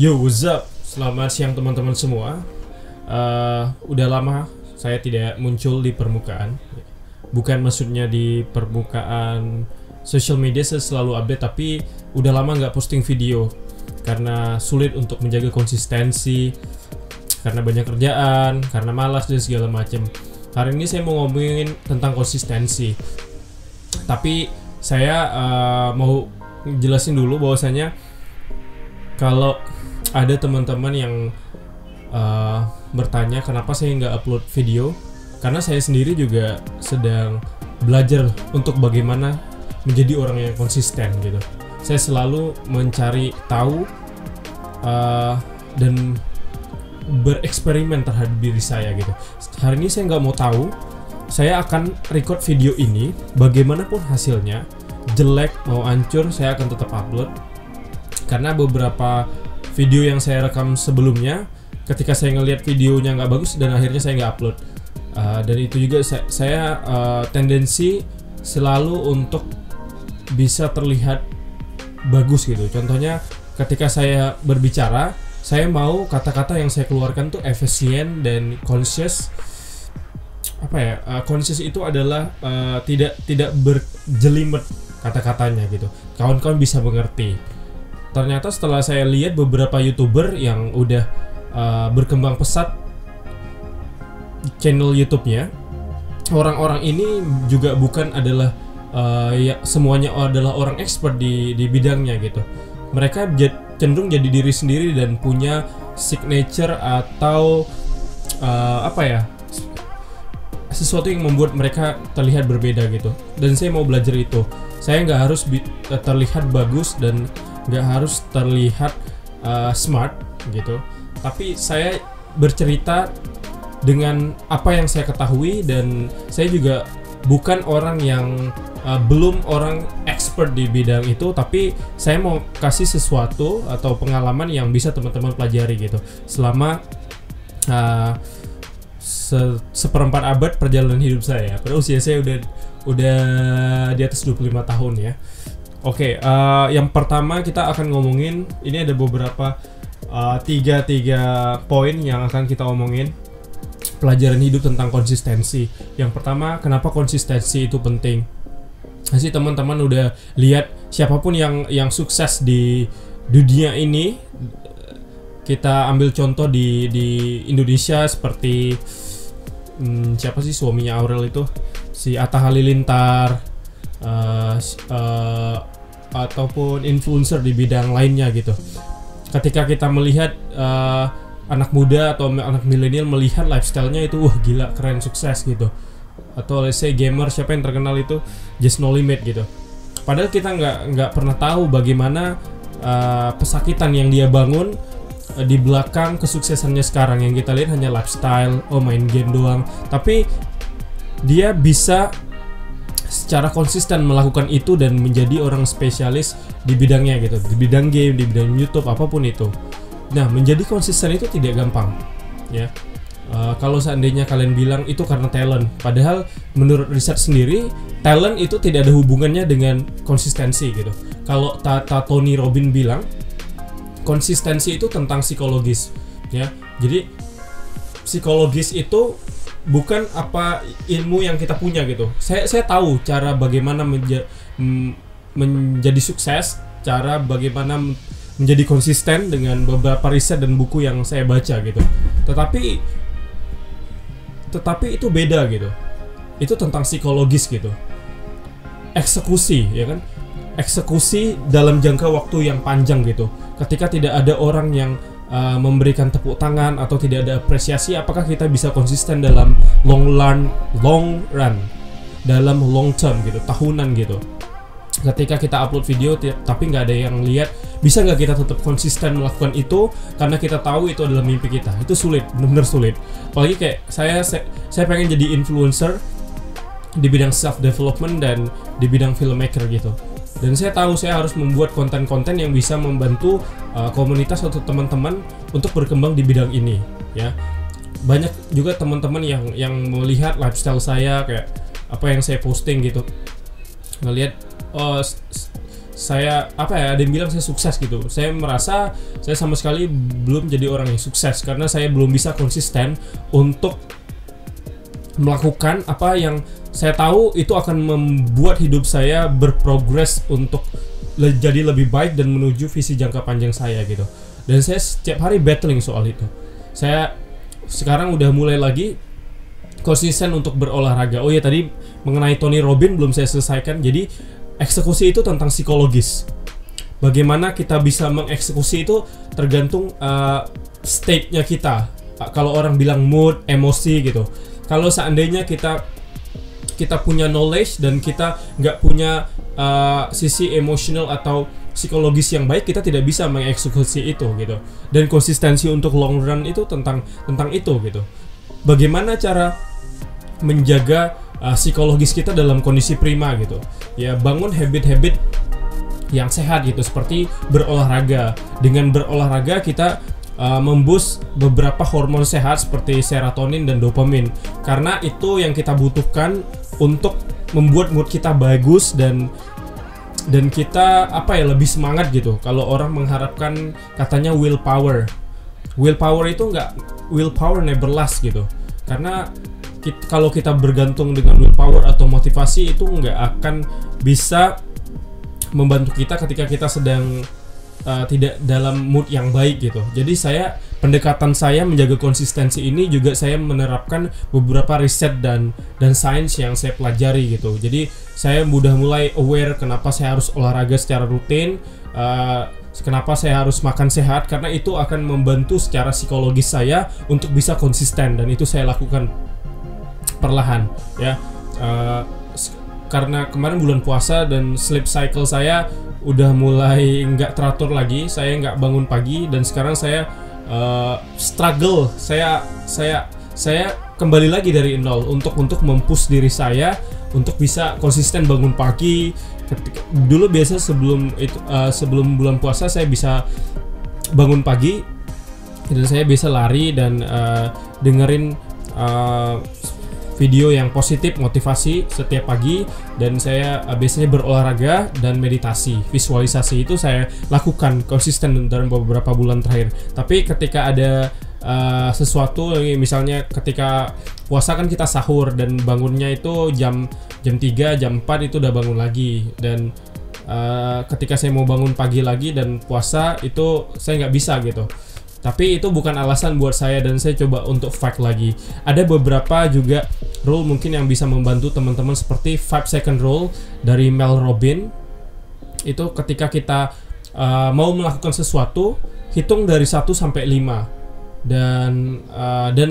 Yo, what's up? Selamat siang teman-teman semua. Udah lama saya tidak muncul di permukaan. Bukan maksudnya di permukaan social media saya selalu update, tapi udah lama nggak posting video karena sulit untuk menjaga konsistensi, karena banyak kerjaan, karena malas dan segala macam. Hari ini saya mau ngomongin tentang konsistensi. Tapi saya mau jelasin dulu bahwasanya kalau ada teman-teman yang bertanya kenapa saya nggak upload video, karena saya sendiri juga sedang belajar untuk bagaimana menjadi orang yang konsisten gitu. Saya selalu mencari tahu dan bereksperimen terhadap diri saya gitu. Hari ini saya nggak mau tahu, saya akan record video ini bagaimanapun hasilnya, jelek mau hancur saya akan tetap upload. Karena beberapa video yang saya rekam sebelumnya, ketika saya ngelihat videonya nggak bagus dan akhirnya saya nggak upload. Dan itu juga saya tendensi selalu untuk bisa terlihat bagus gitu. Contohnya ketika saya berbicara, saya mau kata-kata yang saya keluarkan tuh efisien dan conscious. Conscious itu adalah tidak berjelimet kata-katanya gitu. Kawan-kawan bisa mengerti. Ternyata setelah saya lihat beberapa YouTuber yang udah berkembang pesat channel YouTube-nya, orang-orang ini juga bukan adalah semuanya adalah orang expert di bidangnya gitu. Mereka cenderung jadi diri sendiri dan punya signature atau sesuatu yang membuat mereka terlihat berbeda gitu. Dan saya mau belajar itu. Saya nggak harus terlihat bagus dan nggak harus terlihat smart gitu, tapi saya bercerita dengan apa yang saya ketahui, dan saya juga bukan orang yang belum orang expert di bidang itu, tapi saya mau kasih sesuatu atau pengalaman yang bisa teman-teman pelajari gitu selama seperempat abad perjalanan hidup saya. Pada usia saya udah di atas 25 tahun ya. Oke, yang pertama kita akan ngomongin, ini ada beberapa tiga poin yang akan kita omongin pelajaran hidup tentang konsistensi. Yang pertama, kenapa konsistensi itu penting? Pasti teman-teman udah lihat siapapun yang sukses di dunia ini. Kita ambil contoh di Indonesia seperti siapa sih suaminya Aurel itu? Si Atta Halilintar. Ataupun influencer di bidang lainnya gitu. Ketika kita melihat anak muda atau anak milenial melihat lifestyle-nya itu, wah gila, keren, sukses gitu. Atau let's say gamer, siapa yang terkenal itu, Just No Limit gitu. Padahal kita nggak pernah tahu bagaimana pesakitan yang dia bangun di belakang kesuksesannya sekarang. Yang kita lihat hanya lifestyle, main game doang. Tapi dia bisa secara konsisten melakukan itu dan menjadi orang spesialis di bidangnya gitu, di bidang game, di bidang YouTube, apapun itu. Nah, menjadi konsisten itu tidak gampang ya. Kalau seandainya kalian bilang itu karena talent, padahal menurut riset sendiri talent itu tidak ada hubungannya dengan konsistensi gitu. Kalau Tony Robbins bilang konsistensi itu tentang psikologis ya. Jadi psikologis itu bukan apa ilmu yang kita punya gitu. Saya tahu cara bagaimana menjadi sukses, cara bagaimana menjadi konsisten dengan beberapa riset dan buku yang saya baca gitu. Tetapi itu beda gitu. Itu tentang psikologis gitu. Eksekusi ya kan? Eksekusi dalam jangka waktu yang panjang gitu. Ketika tidak ada orang yang memberikan tepuk tangan atau tidak ada apresiasi, apakah kita bisa konsisten dalam long run, dalam long term gitu, tahunan gitu. Ketika kita upload video tapi nggak ada yang lihat, bisa nggak kita tetap konsisten melakukan itu karena kita tahu itu adalah mimpi kita? Itu sulit, benar-benar sulit. Apalagi kayak saya pengen jadi influencer di bidang self development dan di bidang filmmaker gitu. Dan saya tahu saya harus membuat konten-konten yang bisa membantu komunitas atau teman-teman untuk berkembang di bidang ini ya. Banyak juga teman-teman yang melihat lifestyle saya, kayak apa yang saya posting gitu, ngelihat saya apa ya, ada yang bilang saya sukses gitu. Saya merasa saya sama sekali belum jadi orang yang sukses karena saya belum bisa konsisten untuk melakukan apa yang saya tahu itu akan membuat hidup saya berprogres untuk jadi lebih baik dan menuju visi jangka panjang saya gitu. Dan saya setiap hari battling soal itu. Saya sekarang udah mulai lagi konsisten untuk berolahraga. Oh ya, tadi mengenai Tony Robbins belum saya selesaikan. Jadi eksekusi itu tentang psikologis. Bagaimana kita bisa mengeksekusi itu tergantung state-nya kita. Kalau orang bilang mood, emosi gitu. Kalau seandainya kita punya knowledge dan kita nggak punya sisi emosional atau psikologis yang baik, kita tidak bisa mengeksekusi itu gitu. Dan konsistensi untuk long run itu tentang itu gitu. Bagaimana cara menjaga psikologis kita dalam kondisi prima gitu. Ya, bangun habit-habit yang sehat gitu, seperti berolahraga. Dengan berolahraga kita memboost beberapa hormon sehat seperti serotonin dan dopamin, karena itu yang kita butuhkan untuk membuat mood kita bagus dan kita apa ya, lebih semangat gitu. Kalau orang mengharapkan katanya willpower itu enggak, willpower never last gitu. Karena kalau kita bergantung dengan willpower atau motivasi, itu nggak akan bisa membantu kita ketika kita sedang tidak dalam mood yang baik gitu. Jadi pendekatan saya menjaga konsistensi ini juga saya menerapkan beberapa riset dan sains yang saya pelajari gitu. Jadi saya udah mulai aware kenapa saya harus olahraga secara rutin, kenapa saya harus makan sehat, karena itu akan membantu secara psikologis saya untuk bisa konsisten, dan itu saya lakukan perlahan ya. Karena kemarin bulan puasa dan sleep cycle saya udah mulai nggak teratur lagi, saya nggak bangun pagi, dan sekarang saya struggle, saya kembali lagi dari nol untuk mempush diri saya untuk bisa konsisten bangun pagi. Dulu biasa sebelum bulan puasa saya bisa bangun pagi dan saya bisa lari dan dengerin video yang positif, motivasi setiap pagi, dan saya biasanya berolahraga dan meditasi. Visualisasi itu saya lakukan konsisten dalam beberapa bulan terakhir. Tapi ketika ada sesuatu, misalnya ketika puasa kan kita sahur dan bangunnya itu jam 3, jam 4 itu udah bangun lagi, dan ketika saya mau bangun pagi lagi dan puasa itu saya nggak bisa gitu. Tapi itu bukan alasan buat saya, dan saya coba untuk fight lagi. Ada beberapa juga rule mungkin yang bisa membantu teman-teman, seperti 5 second rule dari Mel Robbins. Itu ketika kita mau melakukan sesuatu, hitung dari 1 sampai 5 dan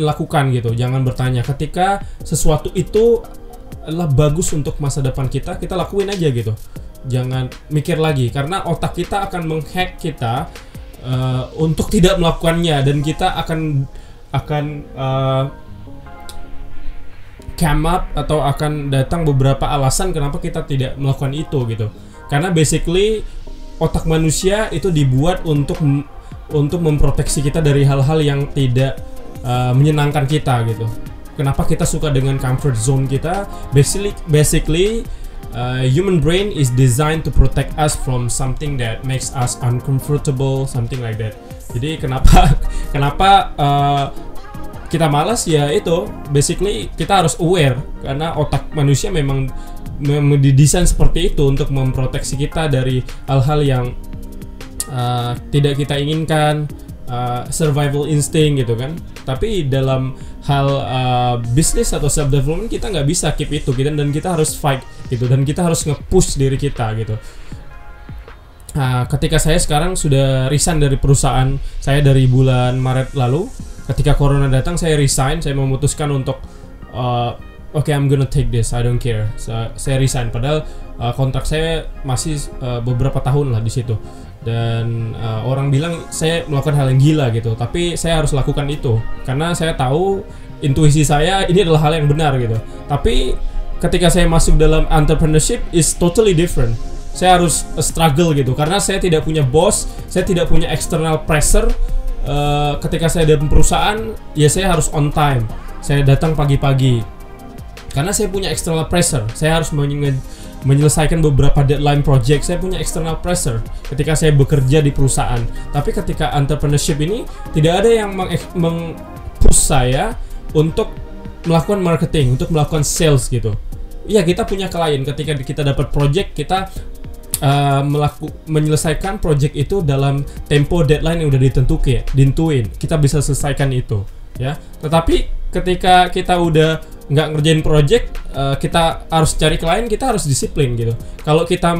lakukan gitu. Jangan bertanya. Ketika sesuatu itu adalah bagus untuk masa depan kita lakuin aja gitu. Jangan mikir lagi, karena otak kita akan menghack kita untuk tidak melakukannya, dan kita akan come up atau akan datang beberapa alasan kenapa kita tidak melakukan itu gitu. Karena basically otak manusia itu dibuat untuk memproteksi kita dari hal-hal yang tidak menyenangkan kita gitu. Kenapa kita suka dengan comfort zone kita? Basically human brain is designed to protect us from something that makes us uncomfortable, something like that. Jadi kenapa kita malas, ya itu basically kita harus aware, karena otak manusia memang didesain seperti itu untuk memproteksi kita dari hal-hal yang tidak kita inginkan, survival instinct gitu kan. Tapi dalam hal bisnis atau self development kita nggak bisa keep itu kita, dan kita harus fight gitu, dan kita harus nge-push diri kita gitu. Ketika saya sekarang sudah resign dari perusahaan saya dari bulan Maret lalu, ketika corona datang saya resign, saya memutuskan untuk okay, I'm gonna take this, I don't care. Saya resign, padahal kontrak saya masih beberapa tahun lah di situ. Dan orang bilang saya melakukan hal yang gila gitu, tapi saya harus lakukan itu karena saya tahu intuisi saya ini adalah hal yang benar gitu. Tapi ketika saya masuk dalam entrepreneurship is totally different. Saya harus struggle gitu karena saya tidak punya bos, saya tidak punya external pressure. Ketika saya dalam perusahaan, ya saya harus on time, saya datang pagi-pagi karena saya punya external pressure. Saya harus menyelesaikan beberapa deadline project, saya punya external pressure ketika saya bekerja di perusahaan. Tapi ketika entrepreneurship ini tidak ada yang meng-push saya untuk melakukan marketing, untuk melakukan sales gitu. Iya, kita punya klien, ketika kita dapat project, kita menyelesaikan project itu dalam tempo deadline yang udah ditentuin, kita bisa selesaikan itu ya. Tetapi ketika kita udah nggak ngerjain project, kita harus cari klien, kita harus disiplin gitu. Kalau kita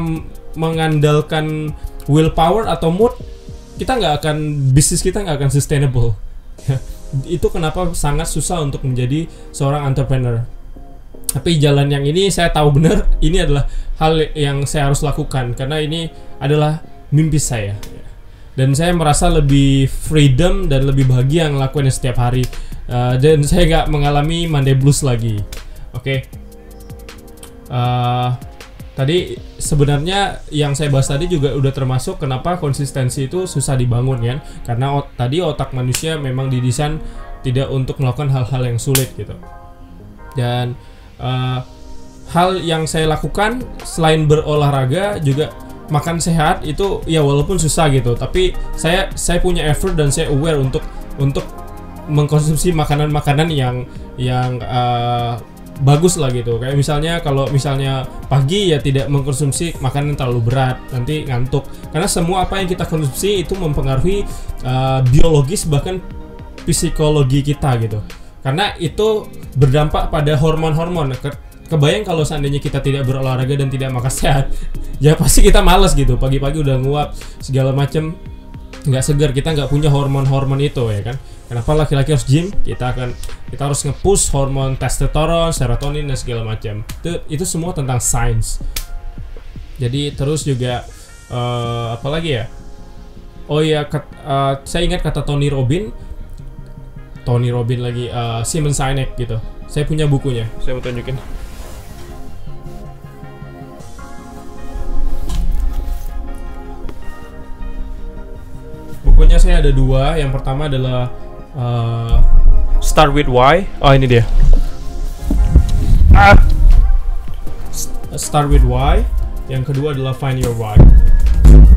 mengandalkan willpower atau mood, bisnis kita nggak akan sustainable. Itu kenapa sangat susah untuk menjadi seorang entrepreneur. Tapi jalan yang ini saya tahu benar, ini adalah hal yang saya harus lakukan karena ini adalah mimpi saya. Dan saya merasa lebih freedom dan lebih bahagia ngelakuinnya setiap hari. Dan saya nggak mengalami Monday blues lagi. Oke. Tadi sebenarnya yang saya bahas tadi juga udah termasuk kenapa konsistensi itu susah dibangun ya. Karena tadi otak manusia memang didesain tidak untuk melakukan hal-hal yang sulit gitu. Dan hal yang saya lakukan selain berolahraga juga makan sehat itu ya walaupun susah gitu, tapi saya punya effort dan saya aware untuk mengkonsumsi makanan-makanan yang bagus lah gitu. Kayak misalnya kalau misalnya pagi ya tidak mengkonsumsi makanan terlalu berat, nanti ngantuk. Karena semua apa yang kita konsumsi itu mempengaruhi biologis bahkan psikologi kita gitu. Karena itu berdampak pada hormon-hormon. Kebayang kalau seandainya kita tidak berolahraga dan tidak makan sehat, ya pasti kita malas gitu. Pagi-pagi udah nguap segala macem, nggak segar, kita nggak punya hormon-hormon itu ya kan. Kenapa laki-laki harus gym? Kita harus nge-push hormon testosteron, serotonin dan segala macam. Itu semua tentang sains. Jadi terus juga apa lagi ya? Oh ya, saya ingat kata Tony Robbins lagi, Simon Sinek gitu. Saya punya bukunya, saya mau tunjukin. Bukunya saya ada dua. Yang pertama adalah Start with Why. Oh ini dia. Start with Why. Yang kedua adalah Find Your Why.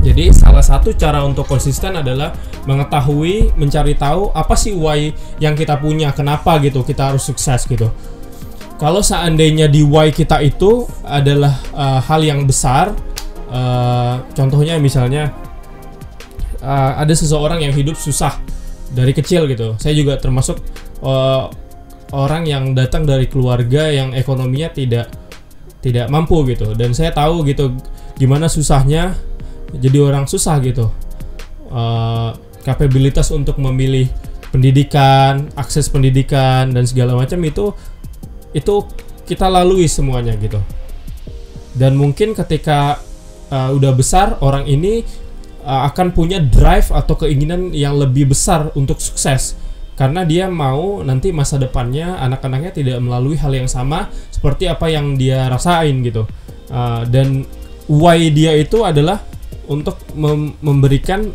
Jadi salah satu cara untuk konsisten adalah mengetahui, mencari tahu apa sih why yang kita punya, kenapa gitu kita harus sukses gitu. Kalau seandainya di why kita itu adalah hal yang besar, contohnya misalnya ada seseorang yang hidup susah dari kecil gitu. Saya juga termasuk orang yang datang dari keluarga yang ekonominya tidak mampu gitu, dan saya tahu gitu gimana susahnya jadi orang susah gitu. Kapabilitas untuk memilih pendidikan, akses pendidikan dan segala macam itu kita lalui semuanya gitu. Dan mungkin ketika udah besar, orang ini akan punya drive atau keinginan yang lebih besar untuk sukses, karena dia mau nanti masa depannya anak-anaknya tidak melalui hal yang sama seperti apa yang dia rasain gitu. Dan why dia itu adalah untuk memberikan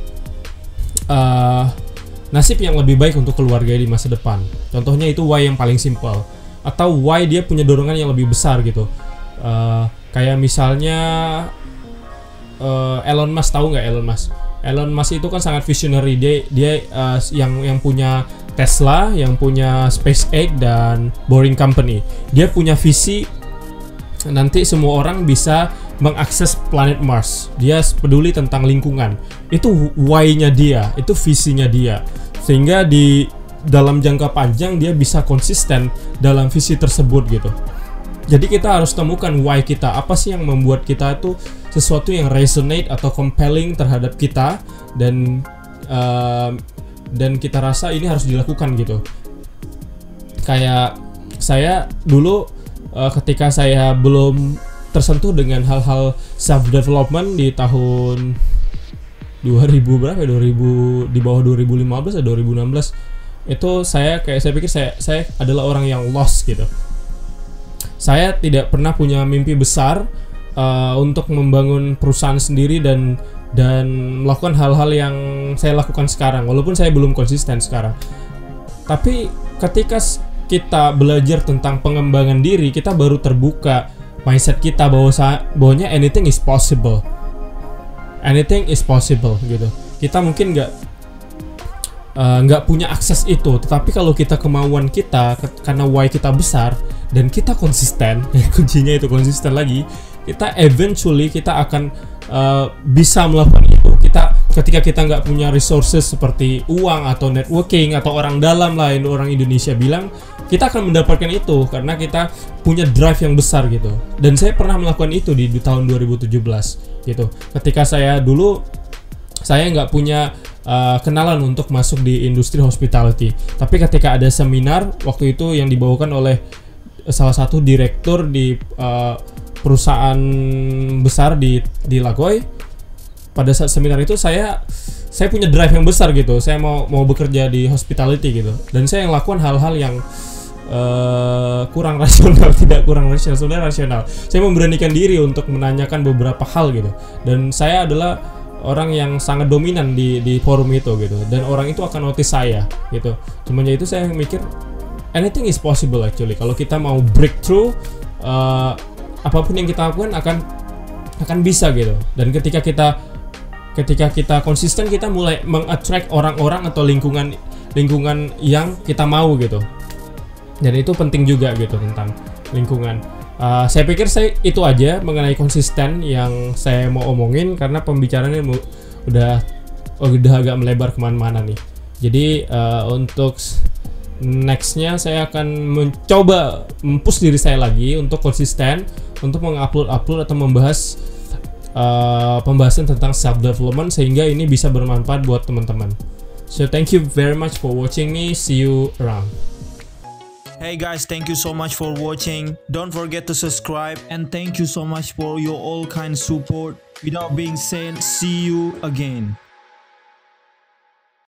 nasib yang lebih baik untuk keluarga di masa depan. Contohnya itu why yang paling simple, atau why dia punya dorongan yang lebih besar gitu. Kayak misalnya Elon Musk, tahu nggak Elon Musk? Elon Musk itu kan sangat visionary. Dia yang punya Tesla, yang punya SpaceX dan Boring Company. Dia punya visi nanti semua orang bisa mengakses planet Mars. Dia peduli tentang lingkungan. Itu why-nya dia, itu visinya dia. Sehingga di dalam jangka panjang dia bisa konsisten dalam visi tersebut gitu. Jadi kita harus temukan why kita. Apa sih yang membuat kita itu sesuatu yang resonate atau compelling terhadap kita, dan kita rasa ini harus dilakukan gitu. Kayak saya dulu ketika saya belum tersentuh dengan hal-hal self development di tahun 2000 berapa ya? 2000, di bawah 2015 atau 2016 itu saya pikir saya adalah orang yang lost gitu. Saya tidak pernah punya mimpi besar untuk membangun perusahaan sendiri dan melakukan hal-hal yang saya lakukan sekarang, walaupun saya belum konsisten sekarang. Tapi ketika kita belajar tentang pengembangan diri, kita baru terbuka mindset kita bahwanya anything is possible gitu. Kita mungkin nggak punya akses itu, tetapi kalau kita kemauan kita, karena why kita besar dan kita konsisten, kuncinya itu konsisten lagi, kita eventually kita akan bisa melakukan itu. Ketika kita nggak punya resources seperti uang atau networking atau orang dalam lain, orang Indonesia bilang, kita akan mendapatkan itu karena kita punya drive yang besar gitu. Dan saya pernah melakukan itu di tahun 2017 gitu. Ketika saya nggak punya kenalan untuk masuk di industri hospitality, tapi ketika ada seminar waktu itu yang dibawakan oleh salah satu direktur di perusahaan besar di Lagoy, pada saat seminar itu saya punya drive yang besar gitu. Saya mau bekerja di hospitality gitu, dan saya yang lakukan hal-hal yang kurang rasional, sebenarnya rasional. Saya memberanikan diri untuk menanyakan beberapa hal gitu, dan saya adalah orang yang sangat dominan di forum itu gitu, dan orang itu akan notice saya gitu. Cuman itu saya mikir anything is possible actually. Kalau kita mau breakthrough, apapun yang kita lakukan akan bisa gitu. Dan ketika kita konsisten, kita mulai meng-attract orang-orang atau lingkungan yang kita mau gitu. Dan itu penting juga gitu tentang lingkungan. Saya pikir itu aja mengenai konsisten yang saya mau omongin, karena pembicaraannya udah agak melebar kemana-mana nih. Jadi untuk nextnya saya akan mencoba mempush diri saya lagi untuk konsisten, untuk mengupload atau membahas pembahasan tentang self development, sehingga ini bisa bermanfaat buat teman-teman. So thank you very much for watching me. See you around. Hey guys, thank you so much for watching. Don't forget to subscribe, and thank you so much for your all kind support. Without being said, see you again.